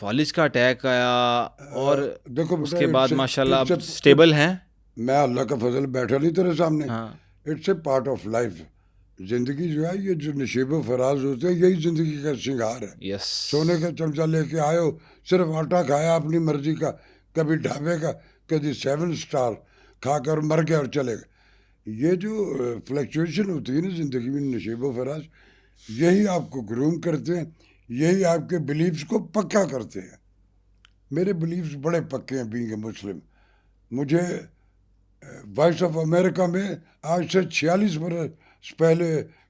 فالج کا اٹیک آیا اور دیکھو اس کے بعد ماشاءاللہ آپ اسٹیبل ہیں. میں اللہ کا فضل بیٹھا نہیں تیرے سامنے. ہاں it's a part of life. زندگی جو ہے یہ جو نشیب و فراز ہوتے ہیں یہی زندگی کا شنگار ہے. یس. سونے کا چمچہ لے کے آئے ہو, صرف آٹا کھایا اپنی مرضی کا, کبھی ڈھابے کا, کبھی 7 اسٹار کھا کر مر گیا اور چلے گئے. یہ جو فلیکچویشن ہوتی ہے نا زندگی میں نشیب و فراز, یہی آپ کو گروم کرتے ہیں, یہی آپ کے بلیفز کو پکا کرتے ہیں. میرے بلیفز بڑے پکے ہیں بینگ اے مسلم. مجھے وائس آف امریکہ میں آج سے 46 برس پہلے,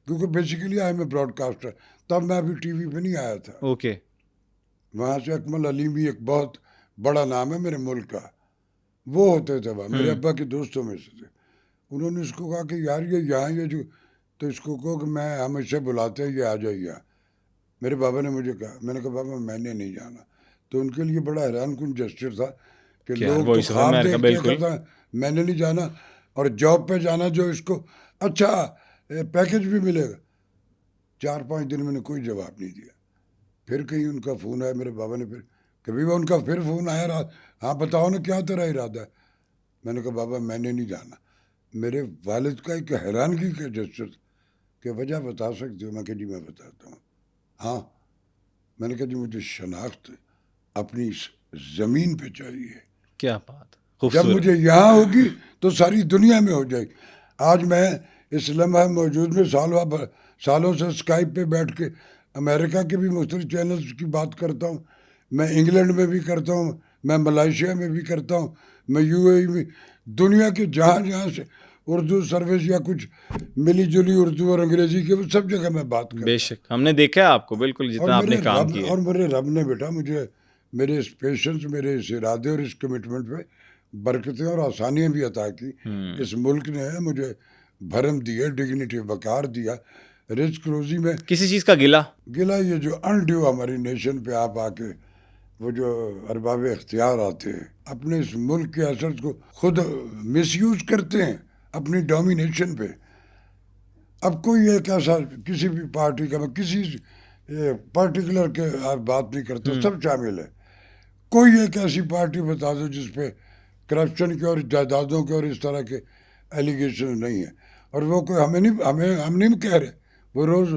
کیونکہ بیسیکلی آئی میں براڈ کاسٹر, تب میں ابھی ٹی وی پہ نہیں آیا تھا. اوکے. وہاں سے اکمل علیم بھی ایک بہت بڑا نام ہے میرے ملک کا, وہ ہوتے تھے وہاں, میرے ابا کے دوستوں میں سے تھے. انہوں نے اس کو کہا کہ یار یہ یہاں یہ جو, تو اس کو کہو کہ میں ہم اسے بلاتے ہیں, یہ آ جائیے. میرے بابا نے مجھے کہا, میں نے کہا بابا میں نے نہیں جانا. تو ان کے لیے بڑا حیران کن جسچر تھا کہ لوگ تو خواب دیکھتے ہیں, کہتا میں نے نہیں جانا, اور جاب پہ جانا جو اس کو اچھا پیکج بھی ملے گا. 4-5 دن میں نے کوئی جواب نہیں دیا. پھر کہیں ان کا فون آیا میرے بابا نے, پھر کبھی وہ ان کا پھر فون آیا, ہاں بتاؤ نا کیا تیرا ارادہ ہے. میں نے کہا بابا میں نے نہیں جانا. میرے والد کا ایک حیرانگی کا جسچر کہ وجہ بتا سکتے ہو. میں کہ جی میں بتاتا ہوں. ہاں, میں نے کہا جی مجھے شناخت اپنی زمین پہ چاہیے. کیا بات, جب مجھے یہاں ہوگی تو ساری دنیا میں ہو جائے گی. آج میں اس لمحہ موجود میں سالوں سے اسکائپ پہ بیٹھ کے امریکہ کے بھی مختلف چینلز کی بات کرتا ہوں, میں انگلینڈ میں بھی کرتا ہوں, میں ملائیشیا میں بھی کرتا ہوں, میں UAE میں, دنیا کے جہاں سے اردو سروس یا کچھ ملی جلی اردو اور انگریزی کے, وہ سب جگہ میں بات کرتا ہوں. بے شک ہم نے دیکھا ہے آپ کو, بالکل جتنا آپ نے کام کیا. اور میرے رب نے بیٹا مجھے میرے اس پیشنس, میرے اس ارادے اور اس کمٹمنٹ پہ برکتیں اور آسانیاں بھی عطا کی. اس ملک نے مجھے بھرم دیا, ڈگنیٹی وقار دیا, رزق روزی میں کسی چیز کا گلا یہ جو انڈیو ہماری نیشن پہ آپ آ کے وہ جو ارباب اختیار آتے ہیں اپنے اس ملک کے اثر کو خود مس یوز کرتے ہیں اپنی ڈومینیشن پہ. اب کوئی ایک ایسا کسی بھی پارٹی کا, میں کسی پرٹیکولر کے بات نہیں کرتا, سب شامل ہے. کوئی ایک ایسی پارٹی بتا دو جس پہ کرپشن کے اور جائیدادوں کے اور اس طرح کے ایلیگیشن نہیں ہیں, اور وہ کوئی ہم نہیں کہہ رہے, وہ روز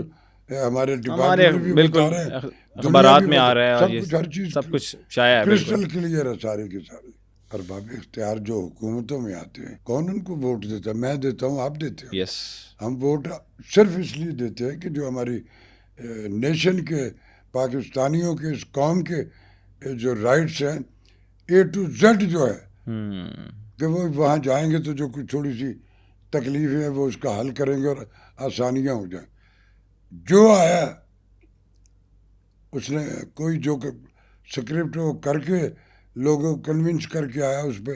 ہمارے ڈپارٹمنٹ بھی بتا رہے ہیں, اخبارات میں آ رہا ہے, سب کچھ, ہر چیز سب کچھ شائع ہے, کرسٹل کلیئر ہے سارے کے سارے. ارباب اختیار جو حکومتوں میں آتے ہیں, کون ان کو ووٹ دیتا ہے؟ میں دیتا ہوں, آپ دیتے ہو. یس. ہم ووٹ صرف اس لیے دیتے ہیں کہ جو ہماری نیشن کے, پاکستانیوں کے, اس قوم کے جو رائٹس ہیں A to Z جو ہے, کہ وہ وہاں جائیں گے تو جو کچھ تھوڑی سی تکلیف ہے وہ اس کا حل کریں گے اور آسانیاں ہو جائیں. جو آیا اس نے کوئی جو اسکرپٹ وہ کر کے لوگوں کو کنونس کر کے آیا, اس پہ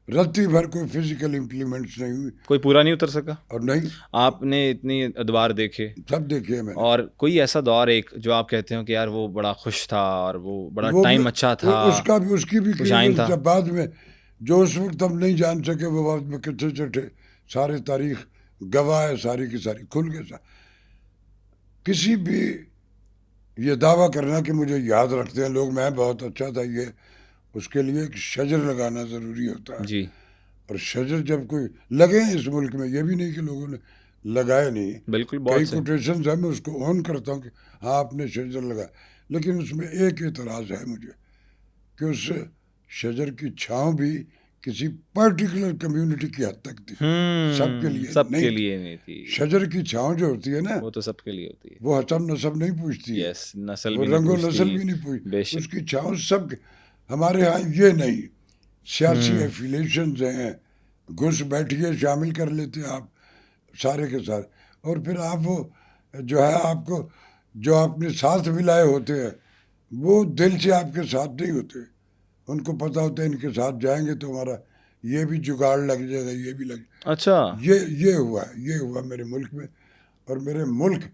رتی بھر کوئی فزیکل امپلیمنٹس نہیں ہوئی, کوئی پورا نہیں اتر سکا. اور نہیں, آپ نے اتنی ادوار دیکھے, سب دیکھے میں, اور کوئی ایسا دور ایک جو آپ کہتے ہو کہ یار وہ بڑا خوش تھا اور وہ بڑا ٹائم اچھا تھا, اس کی بھی جب بعد میں جو اس وقت ہم نہیں جان سکے وہ بعد میں کتنے چٹے سارے تاریخ گواہ ہے, ساری کی ساری کھل کے. کسی بھی یہ دعویٰ کرنا کہ مجھے یاد رکھتے ہیں لوگ میں بہت اچھا تھا, یہ اس کے لیے ایک شجر لگانا ضروری ہوتا ہے. جی. اور شجر جب کوئی لگے ہیں اس ملک میں, یہ بھی نہیں کہ لوگوں نے لگائے نہیں, بالکل, کئی کوٹیشنز ہیں, میں اس کو اون کرتا ہوں کہ ہاں آپ نے شجر لگایا, لیکن اس میں ایک اعتراض ہے مجھے کہ اس شجر کی چھاؤں بھی کسی پرٹیکولر کمیونٹی کی حد تک تھی, سب کے لیے نہیں تھی. شجر کی چھاؤں جو ہوتی ہے نا, وہ تو سب کے لیے ہوتی ہے, وہ حسب نسب نہیں پوچھتی, نسل وہ رنگ و نسل بھی نہیں پوچھتی, اس کی چھاؤں سب کے. ہمارے ہاں یہ نہیں, سیاسی ایفیلیشنز ہیں, گھس بیٹھیے شامل کر لیتے ہیں آپ سارے کے سارے, اور پھر آپ وہ جو ہے آپ کو جو آپ نے ساتھ ملائے ہوتے ہیں وہ دل سے آپ کے ساتھ نہیں ہوتے. ان کو پتہ ہوتا ہے ان کے ساتھ جائیں گے تو ہمارا یہ بھی جگاڑ لگ جائے گا, یہ بھی لگ جائے گا. اچھا, یہ ہوا میرے ملک میں. اور میرے ملک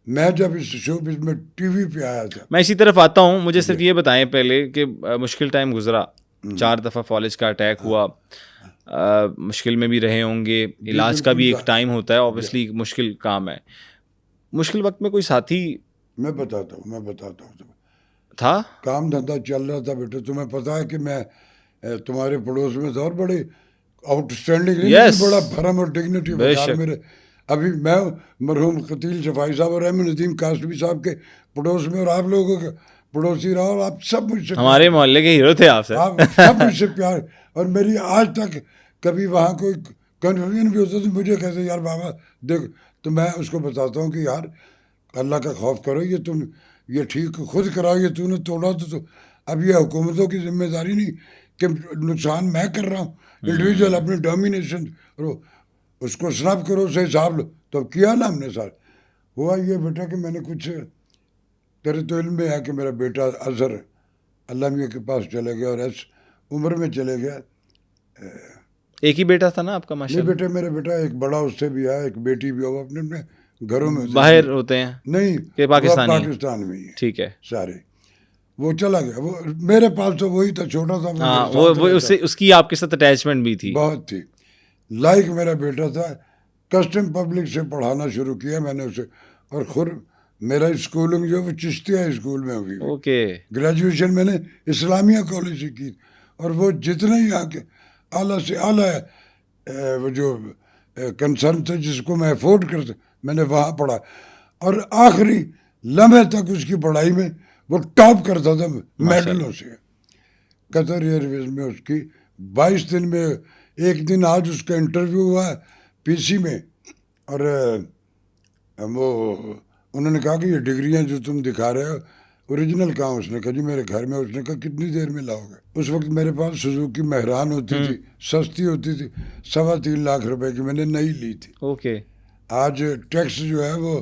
میں جب اس شو میں ٹی وی پہ آیا تھا, میں اسی طرف آتا ہوں. مجھے صرف یہ بتائیں پہلے کہ مشکل ٹائم گزرا, 4 دفعہ فالج کا اٹیک ہوا, مشکل میں بھی رہے ہوں گے, علاج کا بھی ایک ٹائم ہوتا ہے, اوبویسلی مشکل کام ہے. مشکل وقت میں کوئی ساتھی, میں بتاتا ہوں تھا؟ کام دھندا چل رہا تھا بیٹا. تمہیں پتا ہے کہ میں تمہارے پڑوس میں تھا اور بڑے آؤٹ اسٹینڈنگ نہیں, بڑا بھرم اور ڈگنیٹی وقار میرے. ابھی میں مرحوم قتیل شفاعی صاحب اور احمد ندیم کاشمی صاحب کے پڑوس میں, اور آپ لوگوں کے پڑوسی رہا, اور آپ سب مجھ سے, ہمارے محلے کے ہیرو تھے آپ سب مجھ سے پیار. اور میری آج تک کبھی وہاں کوئی کنفیوژن بھی ہوتا تو مجھے کہتے یار بابا دیکھ, تو میں اس کو بتاتا ہوں کہ یار اللہ کا خوف کرو, یہ تم یہ ٹھیک خود کراؤ, یہ تو نے توڑا تو اب یہ حکومتوں کی ذمہ داری نہیں کہ نقصان میں کر رہا ہوں. انڈیویجول اپنی ڈومینیشن اس کو سنب کرو, اسے حساب لو. تو اب کیا نا ہم نے سر. ہوا یہ بیٹا کہ میں نے کچھ, تیرے تو علم میں ہے کہ میرا بیٹا اظہر اللہ میاں کے پاس چلے گیا اور ایس عمر میں چلے گیا. ایک ہی بیٹا تھا نا آپ کا؟ ماشاء نہیں بیٹا, میرا بیٹا ایک بڑا اس سے بھی ہے, ایک بیٹی بھی ہو, اپنے اپنے گھروں میں باہر ہوتے ہیں نہیں, کہ پاکستان میں ہی ٹھیک ہے سارے. وہ چلا گیا, وہ میرے پاس تو وہی تھا, چھوٹا تھا. ہاں وہ اس کی آپ کے ساتھ اٹیچمنٹ بھی تھی بہت تھی. لائک میرا بیٹا تھا. کسٹم پبلک سے پڑھانا شروع کیا میں نے اسے, اور خود میرا اسکولنگ جو وہ چشتیہ اسکول میں ہوئی. اوکے. گریجویشن میں نے اسلامیہ کالج سے کی, اور وہ جتنے ہی یہاں کے اعلیٰ سے اعلیٰ وہ جو کنسرن تھے جس کو میں افورڈ کرتا, میں نے وہاں پڑھا. اور آخری لمحے تک اس کی پڑھائی میں وہ ٹاپ کرتا تھا میڈلوں سے. قطر ایئر ویز میں اس کی 22 دن میں ایک دن آج اس کا انٹرویو ہوا پی سی میں, اور وہ انہوں نے کہا کہ یہ ڈگریاں جو تم دکھا رہے ہو اوریجنل کہاں؟ اس نے کہا جی میرے گھر میں. اس نے کہا کتنی دیر میں لاؤ گے؟ اس وقت میرے پاس سوزوکی مہران ہوتی تھی, سستی ہوتی تھی, 3.25 لاکھ روپے کی, میں نے نئی لی تھی. اوکے. آج ٹیکس جو ہے وہ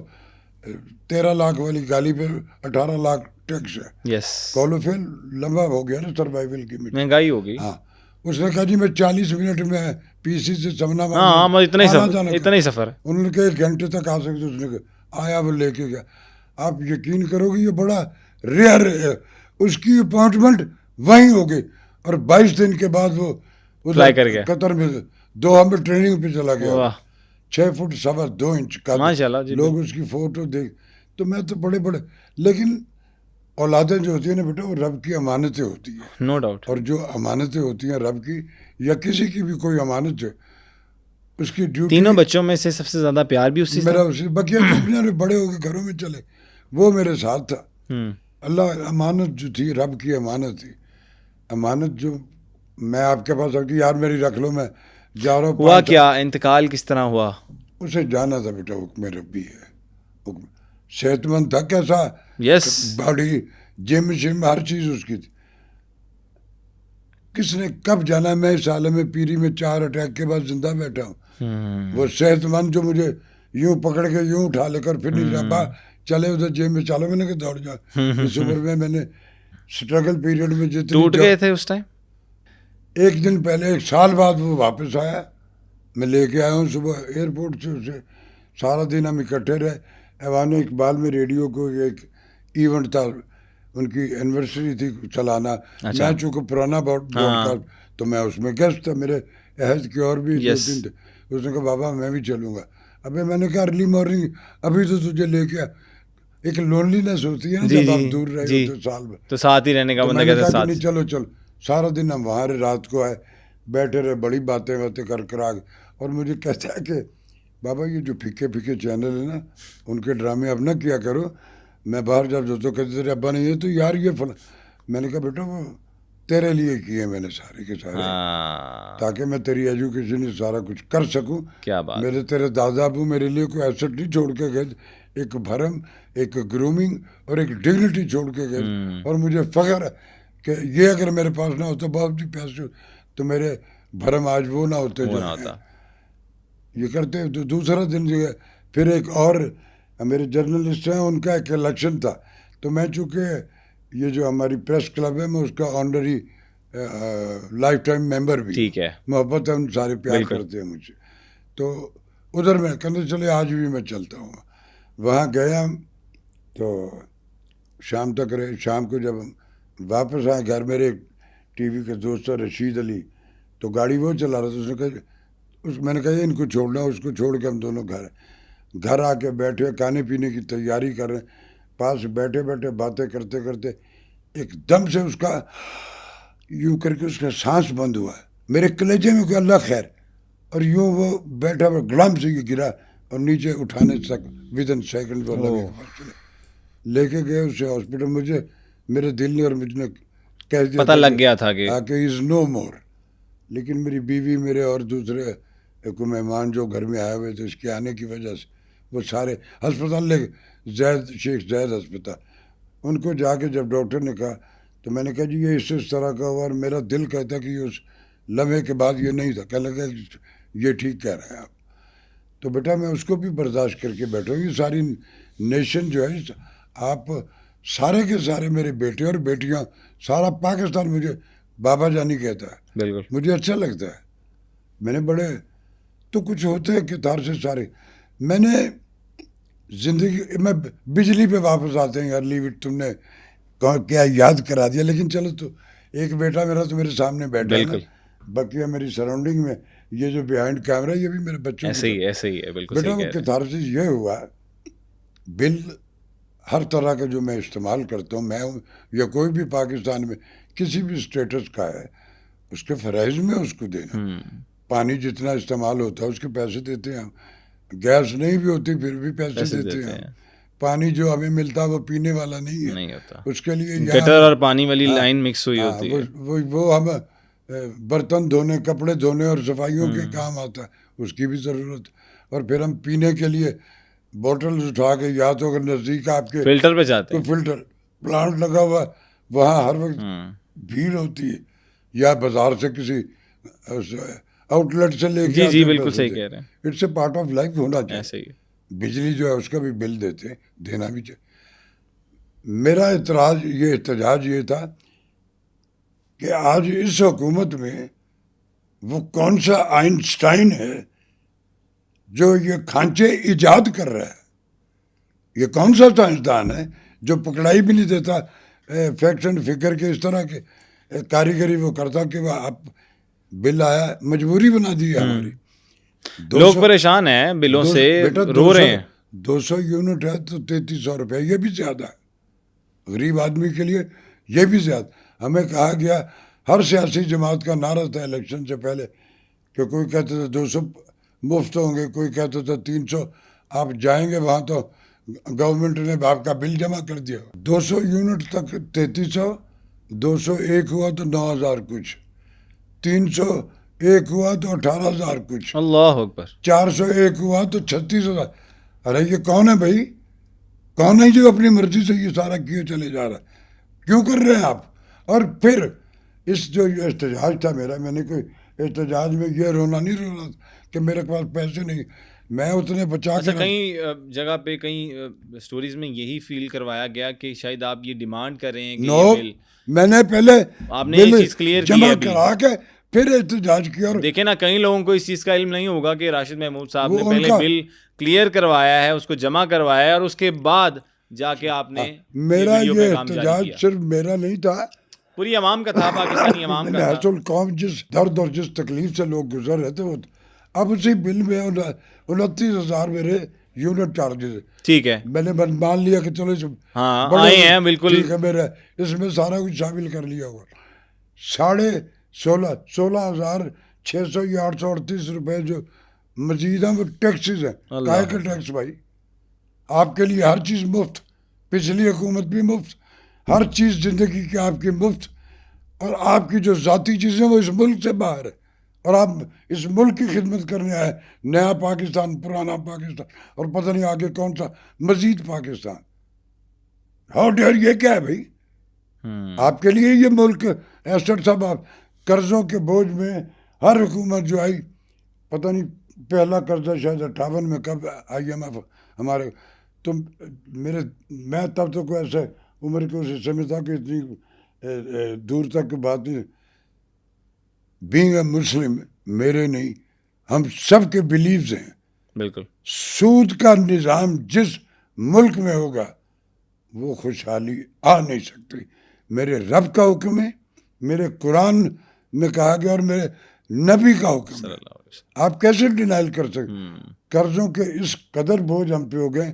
13 لاکھ والی گالی پہ 18 لاکھ ٹیکس ہے. یس. کالوفیل لمبا ہو گیا نا, سروائیول کی مہنگائی ہو گئی. ہاں. اس نے کہا جی میں 40 منٹ میں پی سی سے سمنا اتنا ہی سفر. انہوں نے کہا 1 گھنٹے تک آ سکتے. اس نے کہا آیا, وہ لے کے گیا. آپ یقین کرو گے یہ بڑا ریئر ہے. اس کی اپوائنٹمنٹ وہیں ہو گئی, اور 22 دن کے بعد وہ قطر میں دوحہ میں ٹریننگ پہ چلا گیا. 6 فٹ 2.25 کا, لوگ اس کی فوٹو دیکھ. تو میں تو بڑے بڑے, لیکن اولادیں جو ہوتی ہیں نا بیٹا وہ رب کی امانتیں ہوتی ہیں. No doubt. اور جو امانتیں ہوتی ہیں رب کی یا کسی کی بھی کوئی امانت ہے, اس کی ڈیوٹی. تینوں بچوں میں سے سب سے زیادہ پیار بھی اسی میرا اسی. بقیہ جو بڑے ہو کے گھروں میں چلے, وہ میرے ساتھ تھا. اللہ امانت جو تھی رب کی امانت تھی. امانت جو میں آپ کے پاس آتی یار میری رکھ لو, میں جا رہا ہوں. ہوا کیا, انتقال کس طرح ہوا؟ اسے جانا تھا بیٹا, حکم ربی ہے. صحت مند تھا کیسا, یس, باڈی جم شم ہر چیز اس کی تھی. کس نے کب جانا, میں اس عالم میں پیری میں 4 اٹیک کے بعد زندہ بیٹھا ہوں. وہ صحت مند جو مجھے یوں پکڑ کے یوں اٹھا لے کر پھر نہیں رہا, چلے ادھر جم میں چلو, میں نے کہا دوڑ جا. اس عمر میں نے اسٹرگل پیریڈ میں جتنے ٹوٹ گئے تھے اس ٹائم. 1 دن پہلے 1 سال بعد وہ واپس آیا, میں لے کے آیا ہوں صبح ایئرپورٹ سے اسے. سارا دن ہم اکٹھے رہے. ایوان اقبال میں ریڈیو کو ایک ایونٹ تھا, ان کی اینیورسری تھی چلانا. میں چونکہ پرانا براڈ کاسٹ تو میں اس میں گیسٹ تھا, میرے عہد کے اور بھی 2-3 تھے. اس نے کہا بابا میں بھی چلوں گا. ابھی میں نے کہا ارلی مارننگ ابھی تو تجھے لے کے ایک لونلینس ہوتی ہے نا جب آپ دور رہے ہوتے سال میں, تو ساتھ ہی رہنے کا بندہ کہتا ہے نہیں چلو چلو. سارا دن ہم وہاں رہے, رات کو آئے, بیٹھے رہے, بڑی باتیں کر آ گئے. اور مجھے کہتا ہے کہ بابا یہ جو پھیکے پھیکے چینل ہیں نا ان کے ڈرامے اب نہ کیا کرو. میں باہر جب جو تو کہتے تھے ابا نہیں ہے تو یار یہ فلاں. میں نے کہا بیٹا وہ تیرے لیے کیے میں نے سارے کے سارے, تاکہ میں تیری ایجوکیشن سارا کچھ کر سکوں. کیا بات. میرے تیرے دادا ابو میرے لیے کوئی ایسٹ نہیں چھوڑ کے گئے, ایک بھرم, ایک گرومنگ اور ایک ڈگنیٹی چھوڑ کے گئے. اور مجھے فخر ہے کہ یہ اگر میرے پاس نہ ہوتا بہت ہی پیسے تو میرے بھرم آج وہ نہ ہوتے جو یہ کرتے. تو دوسرا دن جو ہے پھر ایک اور میرے جرنلسٹ ہیں, ان کا ایک الیکشن تھا. تو میں چونکہ یہ جو ہماری پریس کلب ہے میں اس کا آنرری لائف ٹائم ممبر بھی. ٹھیک ہے, محبت ہے, ان سارے پیار کرتے ہیں مجھے. تو ادھر میں کہتے چلے آج بھی میں چلتا ہوں. وہاں گیا تو شام تک رہے. شام کو جب واپس آئے گھر, میرے ٹی وی کے دوست رشید علی, تو گاڑی وہ چلا رہا تھا. اس نے کہا میں نے کہا ان کو چھوڑنا, اس کو چھوڑ کے ہم دونوں گھر آ کے بیٹھے کھانے پینے کی تیاری کر رہے ہیں. پاس بیٹھے بیٹھے باتیں کرتے کرتے ایک دم سے اس کا یوں کر کے اس کا سانس بند ہوا, میرے کلیجے میں کہ اللہ خیر, اور یوں وہ بیٹھا ہوا گلام سے یہ گرا اور نیچے اٹھانے تک ودن سیکنڈ وہ لگے لے کے گئے اسے ہاسپٹل. مجھے میرے دل نے اور مجھ نے کہہ دیا پتہ لگ گیا تھا کہ از نو مور. لیکن میری بیوی, میرے اور دوسرے کو مہمان جو گھر میں آئے ہوئے تھے اس کے آنے کی وجہ سے وہ سارے ہسپتال لے گئے, شیخ زید ہسپتال. ان کو جا کے جب ڈاکٹر نے کہا تو میں نے کہا جی یہ اس طرح کا ہوا, اور میرا دل کہتا کہ یہ اس لمحے کے بعد یہ نہیں تھا. کہنے لگا یہ ٹھیک کہہ رہے ہیں آپ. تو بیٹا میں اس کو بھی برداشت کر کے بیٹھا ہوں. یہ ساری نیشن جو ہے, آپ سارے کے سارے میرے بیٹے اور بیٹیاں, سارا پاکستان مجھے بابا جانی کہتا ہے. بالکل مجھے اچھا لگتا ہے. میں نے بڑے تو کچھ ہوتے ہیں کتار سے سارے. میں نے زندگی میں بجلی پہ واپس آتے ہیں یار, لیو اٹ, تم نے کیا یاد کرا دیا. لیکن چلو تو ایک بیٹا میرا تو میرے سامنے بیٹھا ہے, باقی میری سراؤنڈنگ میں یہ جو بیہائنڈ کیمرہ یہ بھی میرے بچوں ایسے ہی ہے. بالکل بیٹا وہ کتارسس یہ ہوا, بل ہر طرح کا جو میں استعمال کرتا ہوں, میں یا کوئی بھی پاکستان میں کسی بھی اسٹیٹس کا ہے, اس کے فرائض میں اس کو دینا. پانی جتنا استعمال ہوتا ہے اس کے پیسے دیتے ہیں ہم. گیس نہیں بھی ہوتی پھر بھی پیسے دیتے ہیں ہم. پانی جو ہمیں ملتا ہے وہ پینے والا نہیں ہے, اس کے لیے گٹر اور پانی والی لائن مکس ہوئی ہوتی ہے. وہ ہم برتن دھونے, کپڑے دھونے اور صفائیوں کے کام آتا ہے, اس کی بھی ضرورت. اور پھر ہم پینے کے لیے بوٹل اٹھا کے, یا تو اگر نزدیک آپ کے فلٹر پہ جاتے ہیں, فلٹر پلانٹ لگا ہوا وہاں ہر وقت بھیڑ ہوتی ہے, یا بازار سے کسی آؤٹ لیٹ سے لے کے. جی بالکل صحیح کہہ رہے ہیں. It's a part of life ہونا چاہیے. ایسے ہی بجلی جو ہے اس کا بھی بل دیتے, دینا بھی چاہیے. میرا احتجاج یہ تھا کہ آج اس حکومت میں وہ کون سا آئنسٹائن ہے جو یہ کھانچے ایجاد کر رہا ہے. یہ کون سا سائنسدان ہے جو پکڑائی بھی نہیں دیتا فیکٹ اینڈ فگر کے اس طرح کے کاریگری وہ کرتا کہ وہ آپ بل آیا, مجبوری بنا دی ہے ہماری. لوگ پریشان ہیں بلوں سے, رو رہے ہیں. 200 یونٹ ہے تو 3300 روپے, یہ بھی زیادہ ہے غریب آدمی کے لیے, یہ بھی زیادہ. ہمیں کہا گیا, ہر سیاسی جماعت کا نعرہ تھا الیکشن سے پہلے کہ کوئی کہتے تھے 200 مفت ہوں گے, کوئی کہتے تھے 300. آپ جائیں گے وہاں تو گورنمنٹ نے آپ کا بل جمع کر دیا. 200 یونٹ تک 3300, 201 ہوا تو 9000 کچھ, 301 ہوا تو 18000 کچھ, اللہ اکبر, 401 ہوا تو 36000. ارے یہ کون ہے بھائی, کون ہے جو اپنی مرضی سے یہ سارا کیے چلے جا رہا ہے, کیوں کر رہے ہیں آپ؟ اور پھر اس جو یہ احتجاج تھا میرا, میں نے کوئی احتجاج میں یہ رونا نہیں رونا کہ میرے پاس پیسے نہیں, میں اتنے بچا کے. کئی جگہ پہ کئی سٹوریز میں یہی فیل کروایا گیا کہ شاید آپ یہ ڈیمانڈ کر رہے ہیں کہ نو, میں نے پہلے آپ نے یہ چیز کلیئر جمع کرا کے پھر احتجاج کیا. اور دیکھیں نا, کئی لوگوں کو اس چیز کا علم نہیں ہوگا کہ راشد محمود صاحب نے پہلے بل کلیئر کروایا ہے, اس کو جمع کروایا ہے, اور اس کے بعد جا کے آپ نے. میرا یہ احتجاج صرف میرا نہیں تھا, پوری عوام کا تھا, پاکستانی عوام کا تھا. قوم جس درد اور جس تکلیف سے لوگ گزر رہے تھے, وہ اب اسی بل میں 29,000 میرے یونٹ چارجز. ٹھیک ہے, میں نے مان لیا کہ چلو ہاں آئے ہیں بالکل, ٹھیک ہے, میرا اس میں سارا کچھ شامل کر لیا ہوا. 16,600 یا 838 روپے جو مزید ہیں وہ ٹیکسز ہیں. کائے کا ٹیکس بھائی؟ آپ کے لیے ہر چیز مفت, پچھلی حکومت بھی مفت, ہر چیز زندگی کی آپ کی مفت, اور آپ کی جو ذاتی چیزیں وہ اس ملک سے باہر ہے, اور آپ اس ملک کی خدمت کرنے آئے. نیا پاکستان, پرانا پاکستان, اور پتہ نہیں آگے کون سا مزید پاکستان. ہاؤ ڈیئر, یہ کیا ہے بھائی آپ کے لیے یہ ملک؟ ایسٹ صاحب, آپ قرضوں کے بوجھ میں ہر حکومت جو آئی, پتہ نہیں پہلا قرضہ شاید 58 میں کب IMF ہمارے, تو میں تب تو کوئی ایسے عمر کے اس حصے میں تھا کہ اتنی دور تک کی بات نہیں. بینگ اے مسلم میرے نہیں, ہم سب کے بلیوز ہیں. بالکل, سود کا نظام جس ملک میں ہوگا وہ خوشحالی آ نہیں سکتی. میرے رب کا حکم ہے, میرے قرآن میں کہا گیا, اور میرے نبی کا حکم ہے. آپ کیسے ڈینائل کر سکتے؟ قرضوں کے اس قدر بوجھ ہم پہ ہو گئے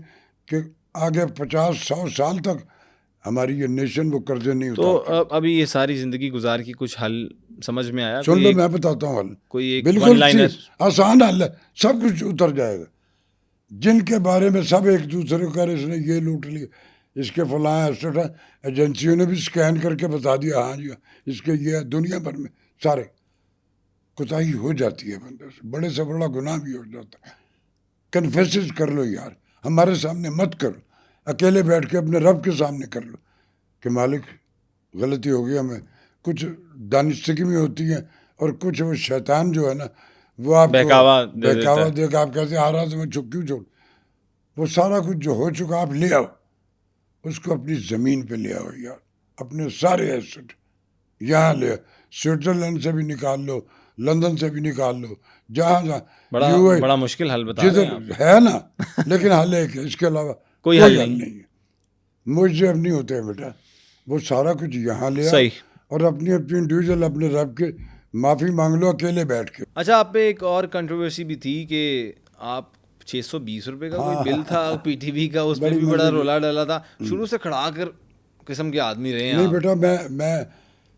کہ آگے 50-100 سال تک ہماری یہ نیشن وہ قرضے نہیں تو اتار. ابھی یہ ساری زندگی گزار کی کچھ حل سمجھ میں آیا؟ سن لو میں بتاتا ہوں حل. کوئی ایک ون بالکل لائنر؟ آسان حل ہے, سب کچھ اتر جائے گا. جن کے بارے میں سب ایک دوسرے کو کہہ رہے اس نے یہ لوٹ لیا, اس کے فلاں ایسٹ ہے, ایجنسیوں نے بھی اسکین کر کے بتا دیا ہاں جی اس کے یہ دنیا بھر میں سارے کوتاہی ہو جاتی ہے بندے سے, بڑے سے بڑا گناہ بھی ہو جاتا ہے. کنفیسز کر لو یار, ہمارے سامنے مت کرو, اکیلے بیٹھ کے اپنے رب کے سامنے کر لو کہ مالک غلطی ہو گئی ہمیں. کچھ دانستگی میں ہوتی ہے اور کچھ وہ شیطان جو ہے نا وہ آپ کو بہکاوا دے گا, آپ کہتے ہیں آ رہا تو میں کیوں چھوڑ. وہ سارا کچھ جو ہو چکا آپ لے آؤ, اس کو اپنی زمین پہ لے آؤ یار, اپنے سارے ایسٹ یہاں لے آؤ. سوئٹزرلینڈ سے بھی نکال لو, لندن سے بھی نکال لو, جہاں جہاں بڑا مشکل حل بتا رہے جدھر ہیں ہے نا, لیکن حل ہے کہ اس کے علاوہ کوئی حل نہیں ہے. مجھے اب نہیں ہوتے بیٹا, وہ سارا کچھ یہاں لے آؤ صحیح. اور اپنی اپنی انڈیویجول اپنے رب کے معافی مانگ لو اکیلے بیٹھ کے. اچھا, آپ پہ ایک اور کنٹروورسی بھی تھی کہ آپ 620 روپے کا کوئی بل تھا پی ٹی وی کا, اس پہ بھی بڑا رولا ڈالا تھا. شروع سے کھڑا کر قسم کے آدمی رہے ہیں نہیں آپ. بیٹا, میں